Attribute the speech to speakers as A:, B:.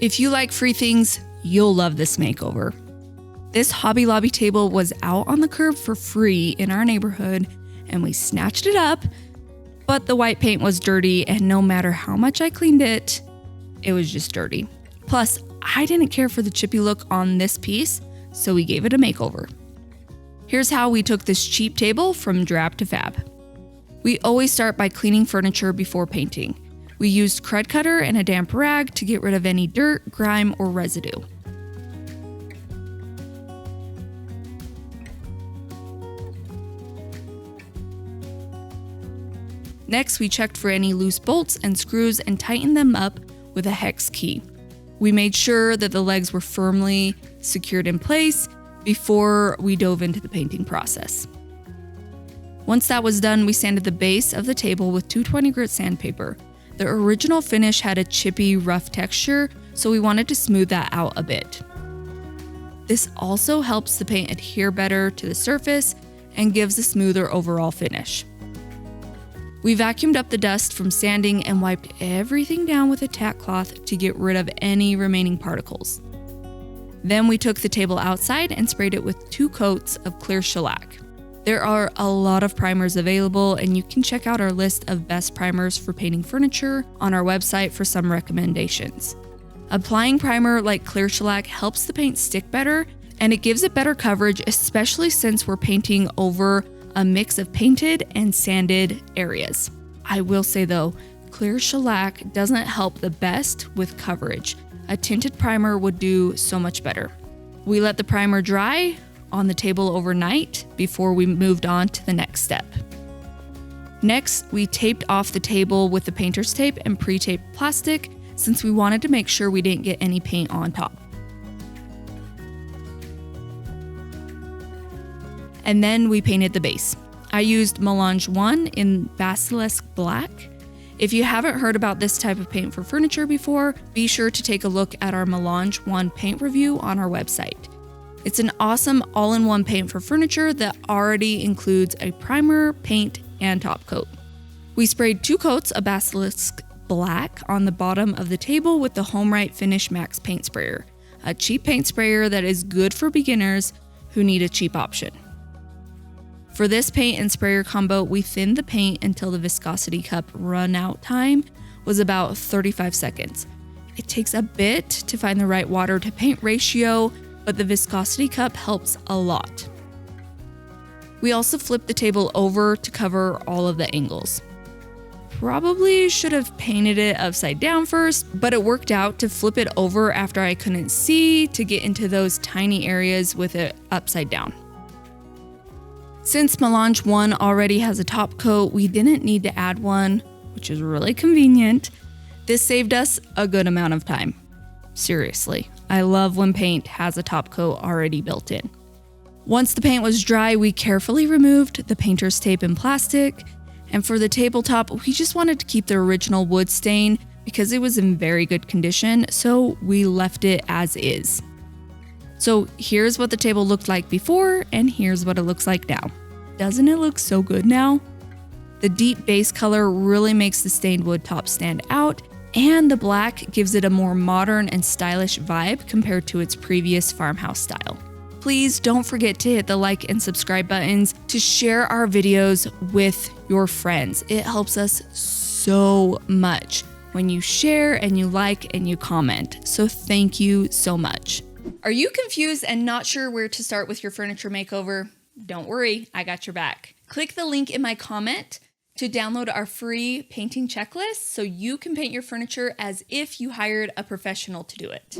A: If you like free things, you'll love this makeover. This Hobby Lobby table was out on the curb for free in our neighborhood, and we snatched it up, but the white paint was dirty, and no matter how much I cleaned it, it was just dirty. Plus, I didn't care for the chippy look on this piece, so we gave it a makeover. Here's how we took this cheap table from drab to fab. We always start by cleaning furniture before painting. We used Crud Cutter and a damp rag to get rid of any dirt, grime, or residue. Next, we checked for any loose bolts and screws and tightened them up with a Hex Key. We made sure that the legs were firmly secured in place before we dove into the painting process. Once that was done, we sanded the base of the table with 220 grit sandpaper. The original finish had a chippy, rough texture, so we wanted to smooth that out a bit. This also helps the paint adhere better to the surface and gives a smoother overall finish. We vacuumed up the dust from sanding and wiped everything down with a tack cloth to get rid of any remaining particles. Then we took the table outside and sprayed it with 2 coats of clear shellac. There are a lot of primers available, and you can check out our list of best primers for painting furniture on our website for some recommendations. Applying primer like clear shellac helps the paint stick better, and it gives it better coverage, especially since we're painting over a mix of painted and sanded areas. I will say though, clear shellac doesn't help the best with coverage. A tinted primer would do so much better. We let the primer dry on the table overnight before we moved on to the next step. Next, we taped off the table with the painter's tape and pre-taped plastic since we wanted to make sure we didn't get any paint on top. And then we painted the base. I used Melange 1 in Basilisk Black. If you haven't heard about this type of paint for furniture before, be sure to take a look at our Melange 1 paint review on our website. It's an awesome all-in-one paint for furniture that already includes a primer, paint, and top coat. We sprayed 2 coats of Basilisk Black on the bottom of the table with the HomeRite Finish Max paint sprayer, a cheap paint sprayer that is good for beginners who need a cheap option. For this paint and sprayer combo, we thinned the paint until the viscosity cup run out time was about 35 seconds. It takes a bit to find the right water to paint ratio, but the viscosity cup helps a lot. We also flipped the table over to cover all of the angles. Probably should have painted it upside down first, but it worked out to flip it over after I couldn't see to get into those tiny areas with it upside down. Since Melange 1 already has a top coat, we didn't need to add one, which is really convenient. This saved us a good amount of time. Seriously, I love when paint has a top coat already built in. Once the paint was dry, we carefully removed the painter's tape and plastic. And for the tabletop, we just wanted to keep the original wood stain because it was in very good condition, so we left it as is. So here's what the table looked like before, and here's what it looks like now. Doesn't it look so good now? The deep base color really makes the stained wood top stand out, and the black gives it a more modern and stylish vibe compared to its previous farmhouse style. Please don't forget to hit the like and subscribe buttons to share our videos with your friends. It helps us so much when you share and you like and you comment. So thank you so much. Are you confused and not sure where to start with your furniture makeover? Don't worry, I got your back. Click the link in my comment to download our free painting checklist so you can paint your furniture as if you hired a professional to do it.